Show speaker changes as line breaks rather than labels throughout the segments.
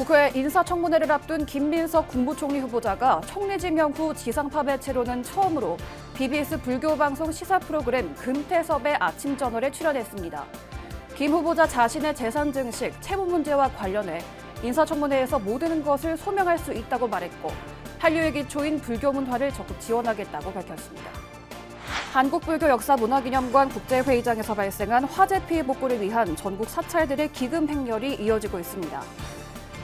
국회 인사청문회를 앞둔 김민석 국무총리 후보자가 총리 지명 후 지상파 매체로는 처음으로 BBS 불교방송 시사 프로그램 금태섭의 아침 저널에 출연했습니다. 김 후보자 자신의 재산 증식, 채무 문제와 관련해 인사청문회에서 모든 것을 소명할 수 있다고 말했고 한류의 기초인 불교 문화를 적극 지원하겠다고 밝혔습니다. 한국불교 역사문화기념관 국제회의장에서 발생한 화재 피해 복구를 위한 전국 사찰들의 기금 행렬이 이어지고 있습니다.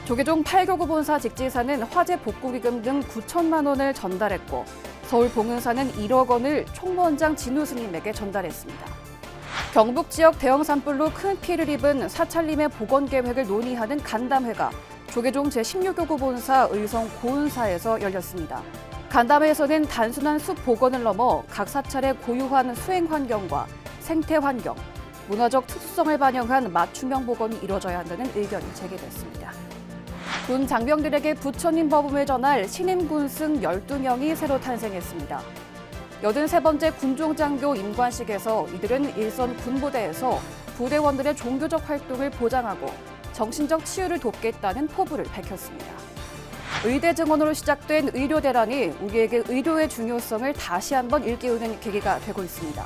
조계종 8교구 본사 직지사는 화재 복구기금 등 9천만 원을 전달했고 서울 봉은사는 1억 원을 총무원장 진우 스님에게 전달했습니다. 경북 지역 대형 산불로 큰 피해를 입은 사찰림의 복원 계획을 논의하는 간담회가 조계종 제16교구 본사 의성 고은사에서 열렸습니다. 간담회에서는 단순한 숲 복원을 넘어 각 사찰의 고유한 수행 환경과 생태 환경, 문화적 특수성을 반영한 맞춤형 복원이 이뤄져야 한다는 의견이 제기됐습니다. 군 장병들에게 부처님 법음을 전할 신임 군승 12명이 새로 탄생했습니다. 83번째 군종장교 임관식에서 이들은 일선 군부대에서 부대원들의 종교적 활동을 보장하고 정신적 치유를 돕겠다는 포부를 밝혔습니다. 의대 증원으로 시작된 의료 대란이 우리에게 의료의 중요성을 다시 한번 일깨우는 계기가 되고 있습니다.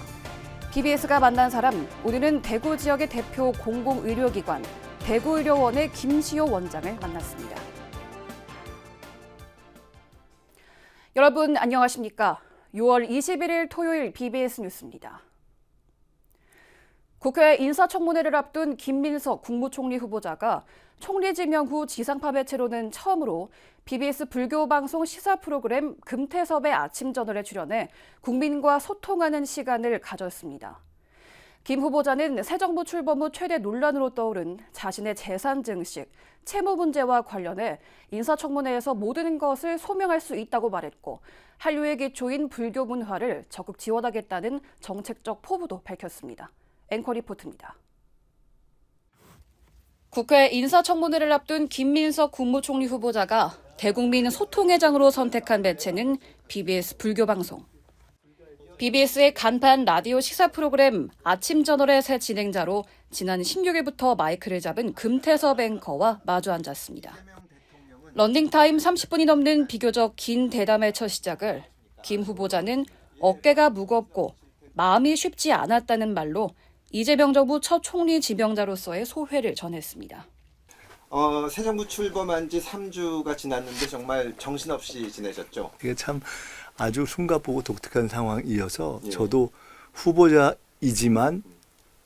BBS가 만난 사람, 오늘은 대구 지역의 대표 공공의료기관 대구의료원의 김시호 원장을 만났습니다. 여러분 안녕하십니까? 6월 21일 토요일 BBS 뉴스입니다. 국회 인사청문회를 앞둔 김민석 국무총리 후보자가 총리 지명 후 지상파 매체로는 처음으로 BBS 불교방송 시사 프로그램 금태섭의 아침 저널에 출연해 국민과 소통하는 시간을 가졌습니다. 김 후보자는 새 정부 출범 후 최대 논란으로 떠오른 자신의 재산 증식, 채무 문제와 관련해 인사청문회에서 모든 것을 소명할 수 있다고 말했고 한류의 기초인 불교 문화를 적극 지원하겠다는 정책적 포부도 밝혔습니다. 앵커 리포트입니다. 국회 인사청문회를 앞둔 김민석 국무총리 후보자가 대국민 소통회장으로 선택한 매체는 BBS 불교방송. BBS의 간판 라디오 시사 프로그램 아침 저널의 새 진행자로 지난 16일부터 마이크를 잡은 금태섭 앵커와 마주 앉았습니다. 런닝타임 30분이 넘는 비교적 긴 대담의 첫 시작을 김 후보자는 어깨가 무겁고 마음이 쉽지 않았다는 말로 이재명 정부 첫 총리 지명자로서의 소회를 전했습니다.
새 정부 출범한 지 3주가 지났는데 정말 정신없이 지내셨죠?
이게 참 아주 숨가쁘고 독특한 상황이어서 저도 후보자이지만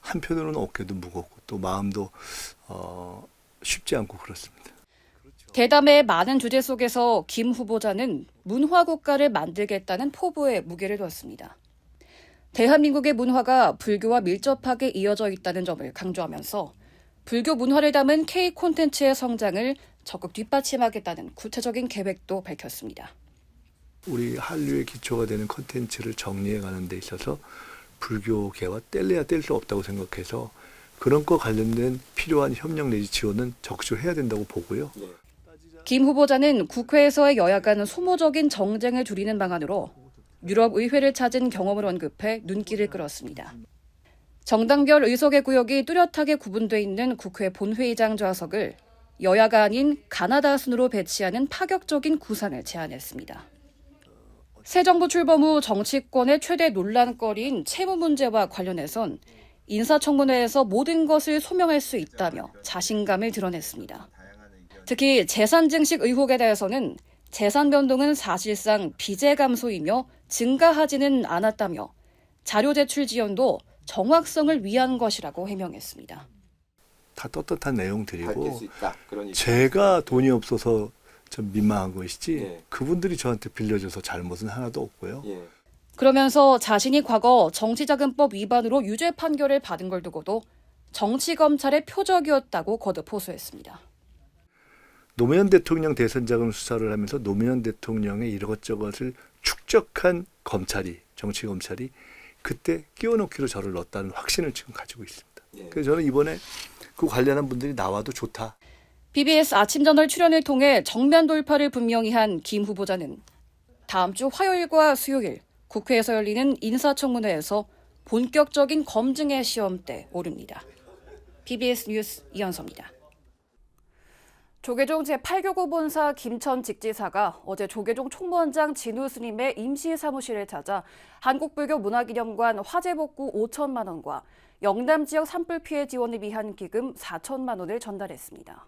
한편으로는 어깨도 무겁고 또 마음도 쉽지 않고 그렇습니다.
대담의 많은 주제 속에서 김 후보자는 문화국가를 만들겠다는 포부에 무게를 뒀습니다. 대한민국의 문화가 불교와 밀접하게 이어져 있다는 점을 강조하면서 불교 문화를 담은 K 콘텐츠의 성장을 적극 뒷받침하겠다는 구체적인 계획도 밝혔습니다.
우리 한류의 기초가 되는 콘텐츠를 정리해가는 데 있어서 불교계와 뗄래야 뗄 수 없다고 생각해서 그런 거 관련된 필요한 협력 내지 지원은 적극적으로 해야 된다고 보고요.
김 후보자는 국회에서의 여야 간 소모적인 정쟁을 줄이는 방안으로 유럽 의회를 찾은 경험을 언급해 눈길을 끌었습니다. 정당별 의석의 구역이 뚜렷하게 구분돼 있는 국회 본회의장 좌석을 여야가 아닌 가나다 순으로 배치하는 파격적인 구상을 제안했습니다. 새 정부 출범 후 정치권의 최대 논란거리인 채무 문제와 관련해선 인사청문회에서 모든 것을 소명할 수 있다며 자신감을 드러냈습니다. 특히 재산 증식 의혹에 대해서는 재산 변동은 사실상 비제 감소이며 증가하지는 않았다며 자료 제출 지연도 정확성을 위한 것이라고 해명했습니다.
다 떳떳한 내용들이고
수 있다.
제가 돈이 없어서 좀 민망한 것이지 그분들이 저한테 빌려줘서 잘못은 하나도 없고요.
그러면서 자신이 과거 정치자금법 위반으로 유죄 판결을 받은 걸 두고도 정치검찰의 표적이었다고 거듭 호소했습니다.
노무현 대통령 대선 자금 수사를 하면서 노무현 대통령의 이것저것을 축적한 검찰이, 정치검찰이 그때 끼워넣기로 저를 넣었다는 확신을 지금 가지고 있습니다. 그래서 저는 이번에 그 관련한 분들이 나와도 좋다.
BBS 아침 저널 출연을 통해 정면 돌파를 분명히 한 김 후보자는 다음 주 화요일과 수요일 국회에서 열리는 인사청문회에서 본격적인 검증의 시험대에 오릅니다. BBS 뉴스 이현서입니다. 조계종 제8교구 본사 김천 직지사가 어제 조계종 총무원장 진우 스님의 임시 사무실을 찾아 한국불교문화기념관 화재 복구 5천만 원과 영남 지역 산불 피해 지원을 위한 기금 4천만 원을 전달했습니다.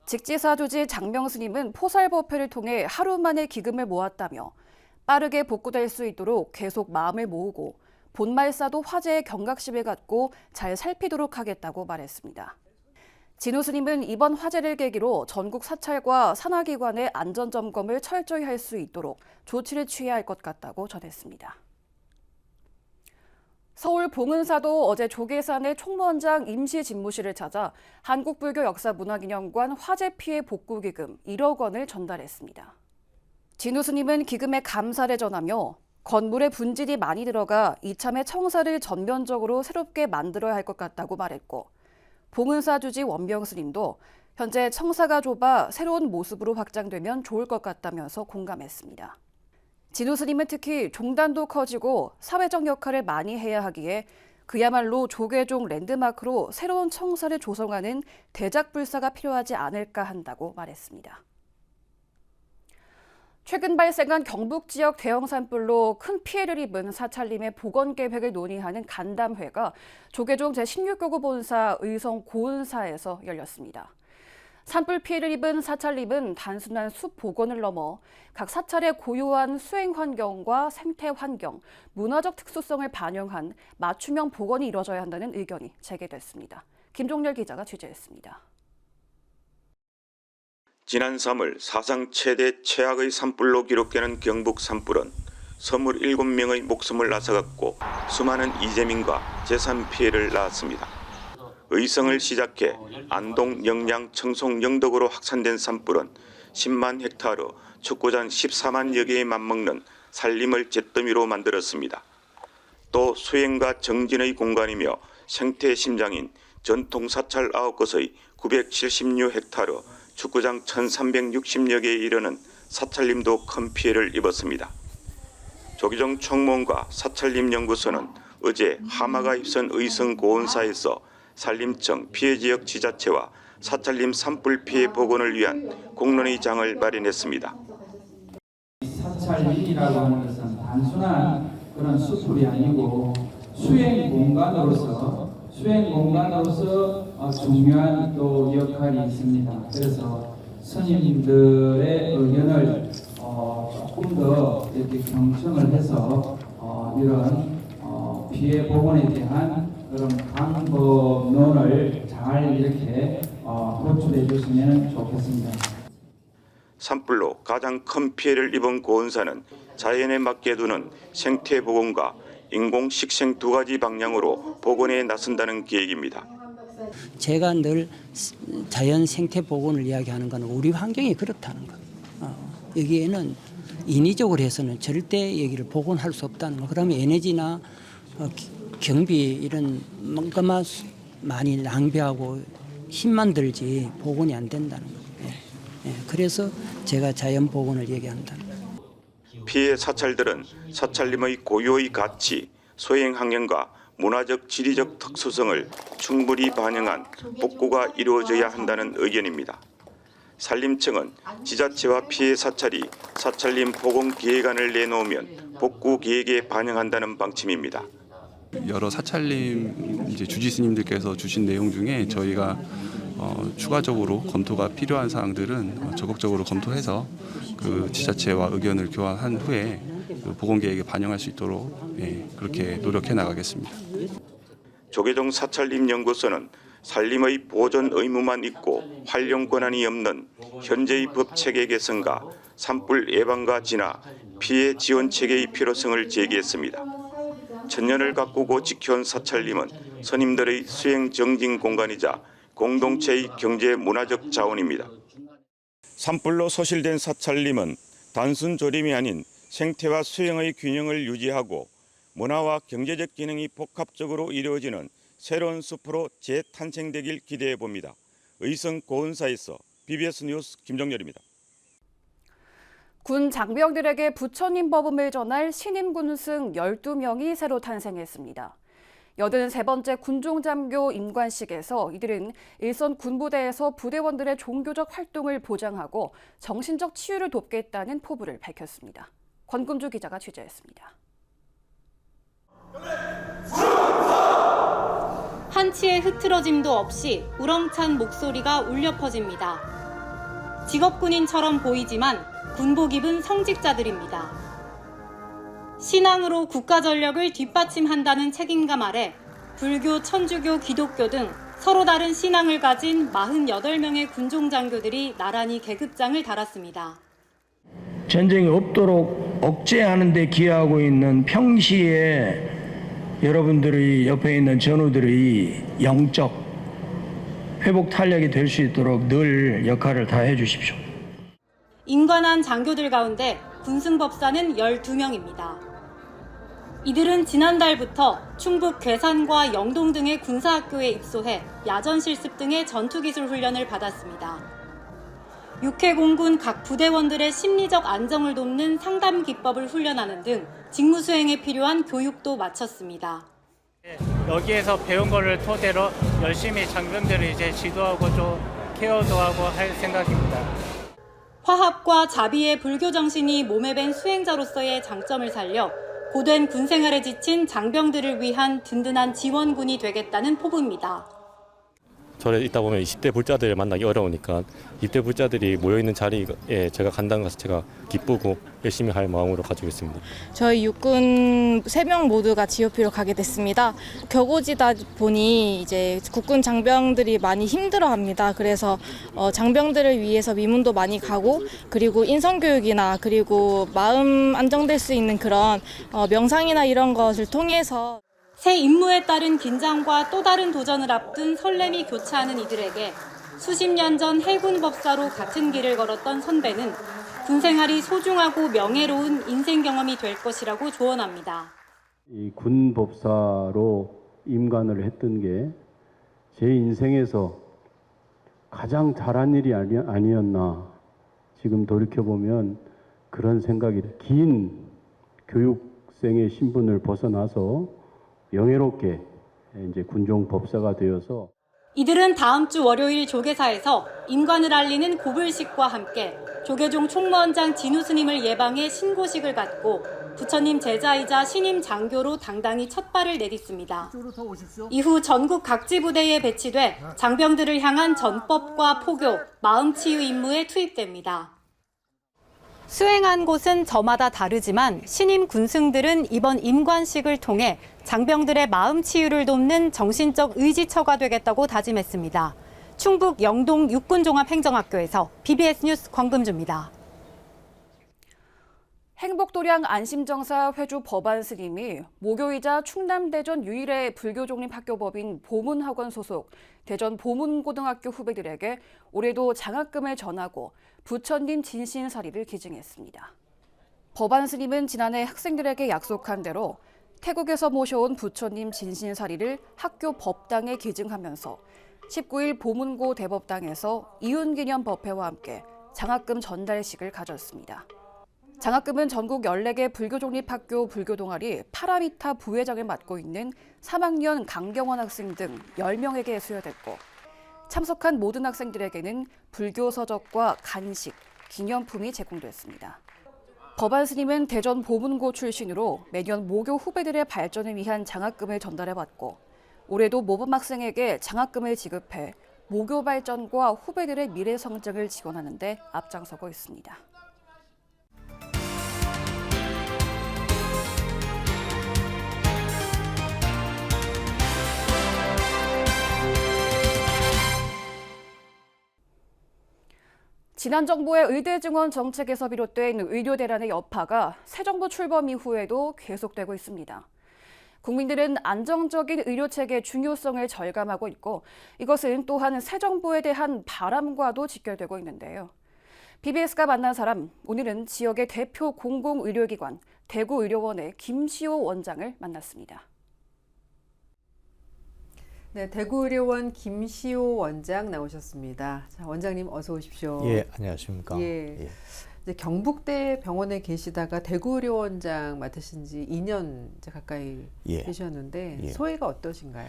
직지사 주지 장명 스님은 포살법회를 통해 하루 만에 기금을 모았다며 빠르게 복구될 수 있도록 계속 마음을 모으고 본말사도 화재의 경각심을 갖고 잘 살피도록 하겠다고 말했습니다. 진우 스님은 이번 화재를 계기로 전국 사찰과 산하기관의 안전점검을 철저히 할 수 있도록 조치를 취해야 할 것 같다고 전했습니다. 서울 봉은사도 어제 조계산의 총무원장 임시 집무실을 찾아 한국불교역사문화기념관 화재 피해 복구기금 1억 원을 전달했습니다. 진우 스님은 기금에 감사를 전하며 건물에 분질이 많이 들어가 이참에 청사를 전면적으로 새롭게 만들어야 할 것 같다고 말했고, 봉은사 주지 원병 스님도 현재 청사가 좁아 새로운 모습으로 확장되면 좋을 것 같다면서 공감했습니다. 진우 스님은 특히 종단도 커지고 사회적 역할을 많이 해야 하기에 그야말로 조계종 랜드마크로 새로운 청사를 조성하는 대작불사가 필요하지 않을까 한다고 말했습니다. 최근 발생한 경북 지역 대형 산불로 큰 피해를 입은 사찰림의 복원 계획을 논의하는 간담회가 조계종 제16교구 본사 의성 고은사에서 열렸습니다. 산불 피해를 입은 사찰림은 단순한 숲 복원을 넘어 각 사찰의 고유한 수행 환경과 생태 환경, 문화적 특수성을 반영한 맞춤형 복원이 이뤄져야 한다는 의견이 제기됐습니다. 김종렬 기자가 취재했습니다.
지난 3월 사상 최대 최악의 산불로 기록되는 경북 산불은 27명의 목숨을 앗아갔고 수많은 이재민과 재산 피해를 낳았습니다. 의성을 시작해 안동, 영양, 청송, 영덕으로 확산된 산불은 10만 헥타르, 축구장 14만여 개에 맞먹는 산림을 잿더미로 만들었습니다. 또 수행과 정진의 공간이며 생태 심장인 전통 사찰 9곳의 976 헥타르, 축구장 1360여 개에 이르는 사찰림도 큰 피해를 입었습니다. 조계종 총무원과 사찰림 연구소는 어제 하마가 휩쓴 의성 고은사에서 산림청, 피해지역 지자체와 사찰림 산불 피해 복원을 위한 공론의 장을 마련했습니다.
사찰림이라고 하는 것은 단순한 그런 수풀이 아니고 수행 공간으로서 중요한 또 역할이 있습니다. 그래서 스님들의 의견을 조금 더 이렇게 경청을 해서 이런 피해 복원에 대한 그런 방법론을 잘 이렇게 도출해 주시면 좋겠습니다.
산불로 가장 큰 피해를 입은 고은사는 자연에 맞게 두는 생태 복원과 인공 식생 두 가지 방향으로 복원에 나선다는 계획입니다.
제가 늘 자연 생태 복원을 이야기하는 건 우리 환경이 그렇다는 거. 여기에는 인위적으로 해서는 절대 여기를 복원할 수 없다는 거. 그러면 에너지나 경비 이런 것만 많이 낭비하고 힘만 들지 복원이 안 된다는 거. 그래서 제가 자연 복원을 얘기한다는 거.
피해 사찰들은 사찰림의 고유의 가치, 소행 환경과 문화적 지리적 특수성을 충분히 반영한 복구가 이루어져야 한다는 의견입니다. 산림청은 지자체와 피해 사찰이 사찰림 복원 계획안을 내놓으면 복구 계획에 반영한다는 방침입니다.
여러 사찰림 주지 스님들께서 주신 내용 중에 저희가 추가적으로 검토가 필요한 사항들은 적극적으로 검토해서 그 지자체와 의견을 교환한 후에 그 복원 계획에 반영할 수 있도록 그렇게 노력해 나가겠습니다.
조계종 사찰림 연구소는 산림의 보존 의무만 있고 활용 권한이 없는 현재의 법 체계 개선과 산불 예방과 진화, 피해 지원 체계의 필요성을 제기했습니다. 천년을 가꾸고 지켜온 사찰림은 스님들의 수행 정진 공간이자 공동체의 경제 문화적 자원입니다. 산불로 소실된 사찰림은 단순 조림이 아닌 생태와 수행의 균형을 유지하고 문화와 경제적 기능이 복합적으로 이루어지는 새로운 숲으로 재탄생되길 기대해 봅니다. 의성 고은사에서 BBS 뉴스 김정렬입니다.
군 장병들에게 부처님 법음을 전할 신임 군승 12명이 새로 탄생했습니다. 83번째 군종장교 임관식에서 이들은 일선 군부대에서 부대원들의 종교적 활동을 보장하고 정신적 치유를 돕겠다는 포부를 밝혔습니다. 권금주 기자가 취재했습니다.
한치의 흐트러짐도 없이 우렁찬 목소리가 울려 퍼집니다. 직업군인처럼 보이지만 군복 입은 성직자들입니다. 신앙으로 국가 전력을 뒷받침한다는 책임감 아래 불교, 천주교, 기독교 등 서로 다른 신앙을 가진 48명의 군종장교들이 나란히 계급장을 달았습니다.
전쟁이 없도록 억제하는 데 기여하고 있는 평시에 여러분들의 옆에 있는 전우들의 영적 회복 탄력이 될 수 있도록 늘 역할을 다해 주십시오.
임관한 장교들 가운데 군승법사는 12명입니다. 이들은 지난달부터 충북 괴산과 영동 등의 군사학교에 입소해 야전 실습 등의 전투기술 훈련을 받았습니다. 육해공군 각 부대원들의 심리적 안정을 돕는 상담 기법을 훈련하는 등 직무 수행에 필요한 교육도 마쳤습니다.
여기에서 배운 거를 토대로 열심히 장병들을 이제 지도하고 좀 케어도 하고 할 생각입니다.
화합과 자비의 불교 정신이 몸에 밴 수행자로서의 장점을 살려 고된 군생활에 지친 장병들을 위한 든든한 지원군이 되겠다는 포부입니다.
절에 있다 보면 20대 불자들을 만나기 어려우니까 20대 불자들이 모여있는 자리에 제가 간다는 것을 제가 기쁘고 열심히 할 마음으로 가지고 있습니다.
저희 육군 3명 모두가 GOP로 가게 됐습니다. 격오지다 보니 이제 국군 장병들이 많이 힘들어합니다. 그래서 장병들을 위해서 미문도 많이 가고 그리고 인성교육이나 그리고 마음 안정될 수 있는 그런 명상이나 이런 것을 통해서
새 임무에 따른 긴장과 또 다른 도전을 앞둔 설렘이 교차하는 이들에게 수십 년 전 해군 법사로 같은 길을 걸었던 선배는 군생활이 소중하고 명예로운 인생 경험이 될 것이라고 조언합니다.
이 군 법사로 임관을 했던 게 제 인생에서 가장 잘한 일이 아니었나. 지금 돌이켜보면 그런 생각이 긴 교육생의 신분을 벗어나서 영예롭게 이제 군종 법사가 되어서
이들은 다음 주 월요일 조계사에서 임관을 알리는 고불식과 함께 조계종 총무원장 진우 스님을 예방해 신고식을 갖고 부처님 제자이자 신임 장교로 당당히 첫 발을 내딛습니다. 이후 전국 각지 부대에 배치돼 장병들을 향한 전법과 포교, 마음치유 임무에 투입됩니다. 수행한 곳은 저마다 다르지만 신임 군승들은 이번 임관식을 통해 장병들의 마음 치유를 돕는 정신적 의지처가 되겠다고 다짐했습니다. 충북 영동 육군종합행정학교에서 BBS 뉴스 권금주입니다.
행복도량 안심정사 회주 법안 스님이 모교이자 충남대전 유일의 불교종립학교법인 보문학원 소속 대전 보문고등학교 후배들에게 올해도 장학금을 전하고 부처님 진신사리를 기증했습니다. 법안 스님은 지난해 학생들에게 약속한 대로 태국에서 모셔온 부처님 진신사리를 학교 법당에 기증하면서 19일 보문고 대법당에서 이윤기념 법회와 함께 장학금 전달식을 가졌습니다. 장학금은 전국 14개 불교종립학교 불교동아리 파라미타 부회장을 맡고 있는 3학년 강경원 학생 등 10명에게 수여됐고 참석한 모든 학생들에게는 불교 서적과 간식, 기념품이 제공됐습니다. 법안 스님은 대전 보문고 출신으로 매년 모교 후배들의 발전을 위한 장학금을 전달해왔고 올해도 모범 학생에게 장학금을 지급해 모교 발전과 후배들의 미래 성장을 지원하는 데 앞장서고 있습니다. 지난 정부의 의대 증원 정책에서 비롯된 의료 대란의 여파가 새 정부 출범 이후에도 계속되고 있습니다. 국민들은 안정적인 의료 체계의 중요성을 절감하고 있고 이것은 또한 새 정부에 대한 바람과도 직결되고 있는데요. BBS가 만난 사람, 오늘은 지역의 대표 공공의료기관 대구의료원의 김시호 원장을 만났습니다.
네, 대구의료원 김시호 원장 나오셨습니다. 자, 원장님 어서 오십시오.
예, 안녕하십니까.
예. 이제 경북대 병원에 계시다가 대구의료원장 맡으신 지 2년 이제 가까이
예.
되셨는데
예.
소회가 어떠신가요?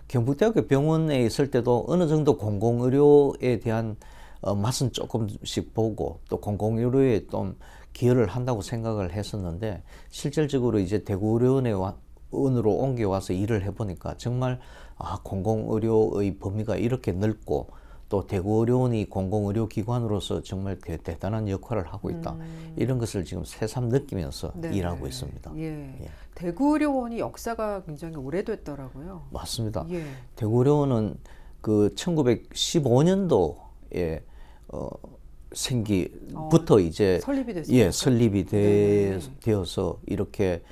경북대학교 병원에 있을 때도 어느 정도 공공의료에 대한 맛은 조금씩 보고 또 공공의료에 좀 기여를 한다고 생각을 했었는데 실질적으로 이제 대구의료원으로 옮겨와서 일을 해보니까 정말 공공의료의 범위가 이렇게 넓고 또 대구의료원이 공공의료기관으로서 정말 대단한 역할을 하고 있다. 이런 것을 지금 새삼 느끼면서
네네.
일하고 있습니다.
예.
예.
대구의료원이 역사가 굉장히 오래됐더라고요.
맞습니다.
예.
대구의료원은 그 1915년도에 생기부터 이제
설립이 됐습니까?
예, 설립이
네네.
되어서 이렇게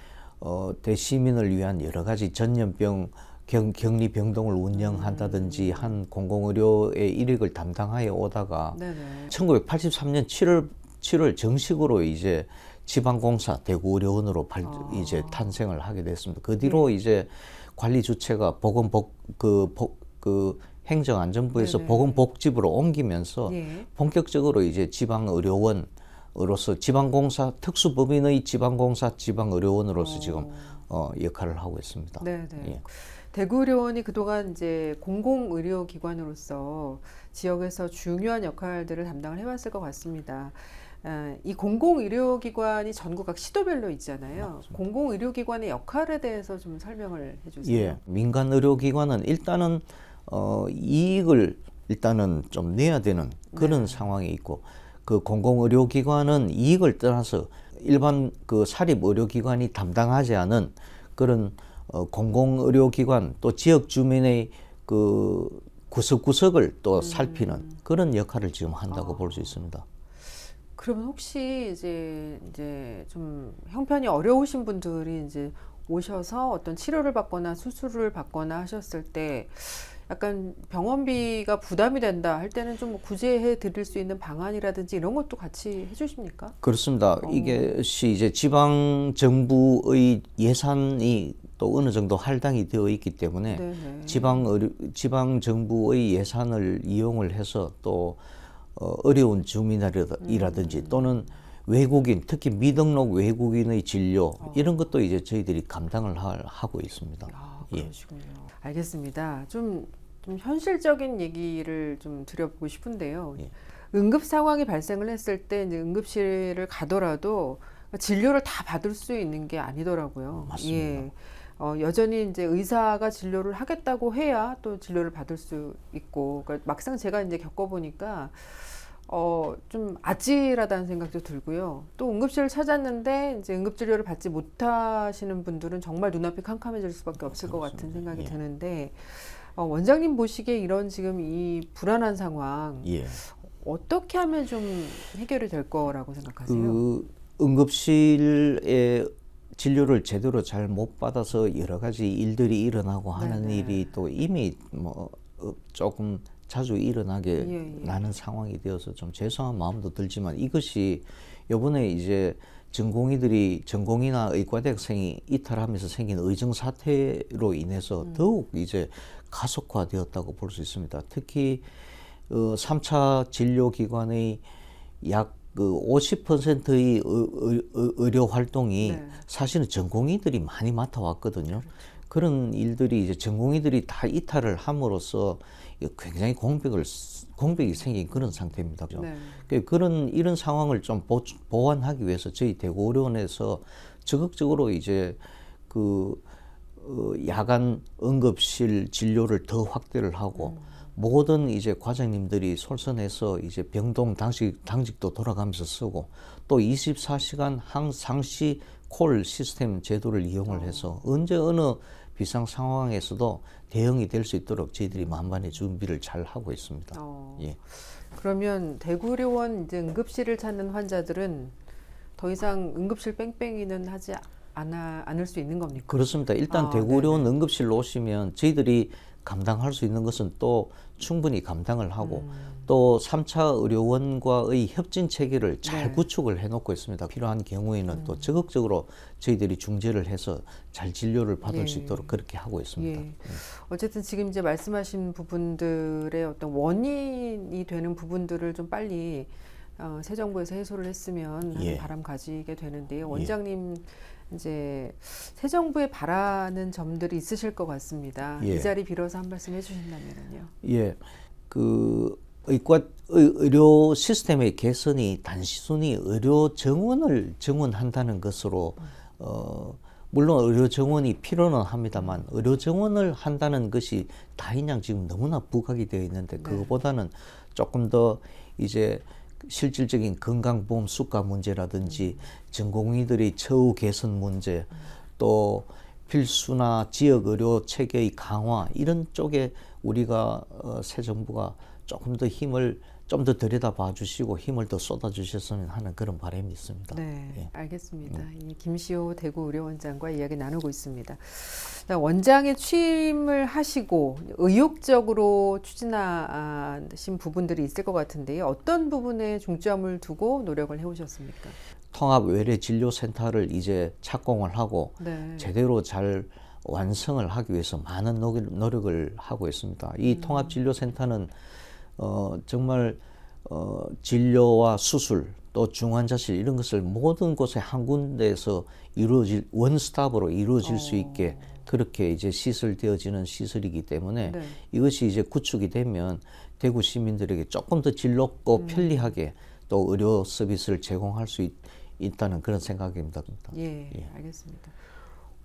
대시민을 위한 여러 가지 전염병 격리 병동을 운영한다든지 한 공공의료의 일익을 담당하여 오다가
네네.
1983년 7월 정식으로 이제 지방공사 대구의료원으로 이제 탄생을 하게 됐습니다. 그 뒤로 이제 관리 주체가 행정안전부에서
네네.
보건복지부로 옮기면서
예.
본격적으로 이제 지방의료원으로서 지방공사 특수법인의 지방공사 지방의료원으로서 지금 역할을 하고 있습니다.
네네.
예.
대구의료원이 그동안 이제 공공의료기관으로서 지역에서 중요한 역할들을 담당을 해왔을 것 같습니다. 이 공공의료기관이 전국 각 시도별로 있잖아요. 공공의료기관의 역할에 대해서 좀 설명을 해주세요.
예, 민간 의료기관은 일단은 이익을 일단은 좀 내야 되는 그런 상황이 있고 그 공공의료기관은 이익을 떠나서 일반 그 사립의료기관이 담당하지 않은 그런 공공의료기관 또 지역 주민의 그 구석구석을 또 살피는 그런 역할을 지금 한다고 볼 수 있습니다.
그러면 혹시 이제 좀 형편이 어려우신 분들이 이제 오셔서 어떤 치료를 받거나 수술을 받거나 하셨을 때 약간 병원비가 부담이 된다 할 때는 좀 구제해 드릴 수 있는 방안이라든지 이런 것도 같이 해주십니까?
그렇습니다. 이것이 이제 지방 정부의 예산이 또 어느 정도 할당이 되어 있기 때문에
네네.
지방 정부의 예산을 이용을 해서 또 어려운 주민이라든지 또는 외국인, 특히 미등록 외국인의 진료 이런 것도 이제 저희들이 감당을 하고 있습니다.
그러시군요. 알겠습니다. 좀 현실적인 얘기를 좀 드려보고 싶은데요. 응급 상황이 발생을 했을 때 이제 응급실을 가더라도 진료를 다 받을 수 있는 게 아니더라고요.
맞습니다.
예. 여전히 이제 의사가 진료를 하겠다고 해야 또 진료를 받을 수 있고, 그러니까 막상 제가 이제 겪어보니까 좀 아찔하다는 생각도 들고요. 또 응급실을 찾았는데 이제 응급진료를 받지 못하시는 분들은 정말 눈앞이 캄캄해질 수밖에 없을 것 같은 생각이 드는데 원장님 보시기에 이런 지금 이 불안한 상황 어떻게 하면 좀 해결이 될 거라고 생각하세요?
그 응급실에 진료를 제대로 잘 못 받아서 여러 가지 일들이 일어나고 하는 일이 또 이미 조금 자주 일어나게 나는 상황이 되어서 좀 죄송한 마음도 들지만 이것이 요번에 이제 전공의나 의과대학생이 이탈하면서 생긴 의정 사태로 인해서 더욱 이제 가속화되었다고 볼 수 있습니다. 특히 3차 진료기관의 약 50%의 의료 활동이 사실은 전공의들이 많이 맡아왔거든요. 그런 일들이 이제 전공의들이 다 이탈을 함으로써 굉장히 공백이 생긴 그런 상태입니다. 이런 상황을 좀 보완하기 위해서 저희 대구의료원에서 적극적으로 이제 그 야간 응급실 진료를 더 확대를 하고 모든 이제 과장님들이 솔선해서 이제 병동 당직도 돌아가면서 쓰고 또 24시간 상시 콜 시스템 제도를 이용을 해서 언제 어느 비상 상황에서도 대응이 될 수 있도록 저희들이 만반의 준비를 잘 하고 있습니다.
그러면 대구의료원 이제 응급실을 찾는 환자들은 더 이상 응급실 뺑뺑이는 하지 않을 수 있는 겁니까?
그렇습니다. 일단 대구의료원 응급실로 오시면 저희들이 감당할 수 있는 것은 또 충분히 감당을 하고 또 3차 의료원과의 협진 체계를 잘 구축을 해놓고 있습니다. 필요한 경우에는 또 적극적으로 저희들이 중재를 해서 잘 진료를 받을 수 있도록 그렇게 하고 있습니다.
어쨌든 지금 이제 말씀하신 부분들의 어떤 원인이 되는 부분들을 좀 빨리 새 정부에서 해소를 했으면 하는
예.
바람 가지게 되는데요. 원장님 이제 새 정부에 바라는 점들이 있으실 것 같습니다.
예.
이 자리 빌어서 한 말씀 해주신다면요.
예, 그 의료 시스템의 개선이 단순히 의료 정원을 정원한다는 것으로 물론 의료 정원이 필요는 합니다만 의료 정원을 한다는 것이 다인양 지금 너무나 부각이 되어 있는데 그거보다는 조금 더 이제 실질적인 건강보험 수가 문제라든지 전공의들의 처우 개선 문제 또 필수나 지역 의료 체계의 강화 이런 쪽에 우리가 새 정부가 조금 더 힘을 좀 더 들여다봐 주시고 힘을 더 쏟아 주셨으면 하는 그런 바람이 있습니다.
네,
예.
알겠습니다. 이 김시호 대구의료원장과 이야기 나누고 있습니다. 자, 원장에 취임을 하시고 의욕적으로 추진하신 부분들이 있을 것 같은데요. 어떤 부분에 중점을 두고 노력을 해오셨습니까?
통합외래진료센터를 이제 착공을 하고
네.
제대로 잘 완성을 하기 위해서 많은 노력을 하고 있습니다. 이 통합진료센터는 정말 진료와 수술 또 중환자실 이런 것을 모든 곳에 한 군데에서 이루어질 원스톱으로 이루어질 수 있게 그렇게 이제 시설되어지는 시설이기 때문에
네.
이것이 이제 구축이 되면 대구 시민들에게 조금 더 질롭고 편리하게 또 의료 서비스를 제공할 수 있다는 그런 생각입니다.
예, 알겠습니다.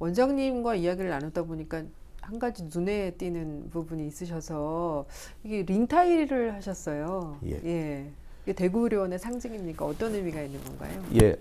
원장님과 이야기를 나누다 보니까 한 가지 눈에 띄는 부분이 있으셔서 이게 링타이를 하셨어요.
예.
이게 대구의료원의 상징입니까? 어떤 의미가 있는 건가요?
예,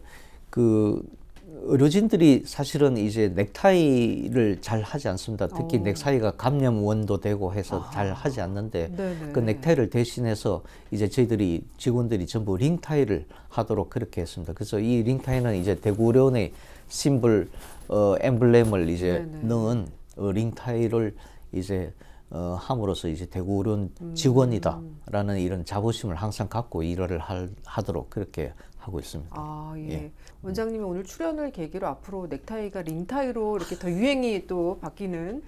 그 의료진들이 사실은 이제 넥타이를 잘 하지 않습니다. 특히 넥타이가 감염원도 되고 해서 잘 하지 않는데
네네.
그 넥타이를 대신해서 이제 저희들이 직원들이 전부 링타이를 하도록 그렇게 했습니다. 그래서 이 링타이는 이제 대구의료원의 심볼 엠블렘을 이제
네네.
넣은 링타이를 이제 함으로써 이제 대구의료원 직원이다라는 이런 자부심을 항상 갖고 일을 하도록 그렇게 하고 있습니다.
아, 예.
예.
원장님이 오늘 출연을 계기로 앞으로 넥타이가 링타이로 이렇게 더 유행이 또 바뀌는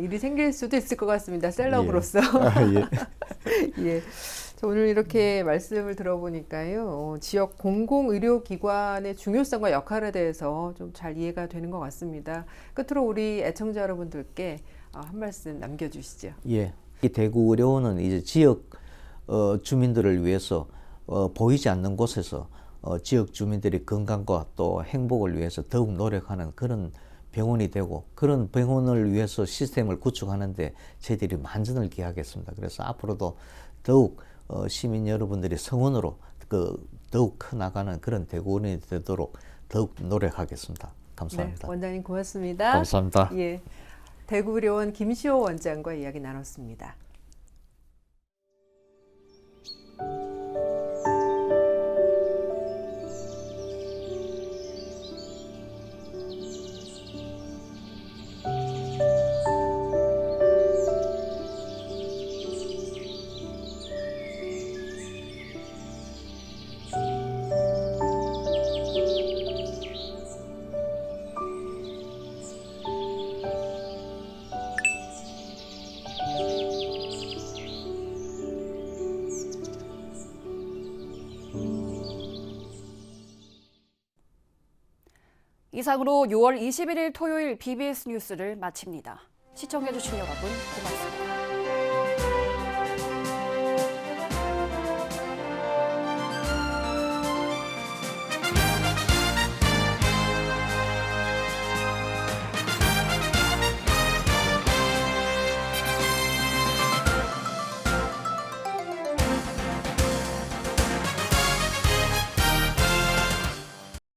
일이 생길 수도 있을 것 같습니다. 셀럽으로서.
예.
예. 자, 오늘 이렇게 말씀을 들어보니까요. 지역 공공의료기관의 중요성과 역할에 대해서 좀 잘 이해가 되는 것 같습니다. 끝으로 우리 애청자 여러분들께 한 말씀 남겨주시죠.
예. 이 대구의료원은 이제 지역 주민들을 위해서 보이지 않는 곳에서 지역 주민들의 건강과 또 행복을 위해서 더욱 노력하는 그런 병원이 되고 그런 병원을 위해서 시스템을 구축하는데 저희들이 만전을 기하겠습니다. 그래서 앞으로도 더욱 시민 여러분들의 성원으로 더욱 커나가는 그런 대구원이 되도록 더욱 노력하겠습니다. 감사합니다.
네, 원장님 고맙습니다.
감사합니다.
예, 대구의료원 김시호 원장과 이야기 나눴습니다.
이상으로 6월 21일 토요일 BBS 뉴스를 마칩니다. 시청해주신 여러분 고맙습니다.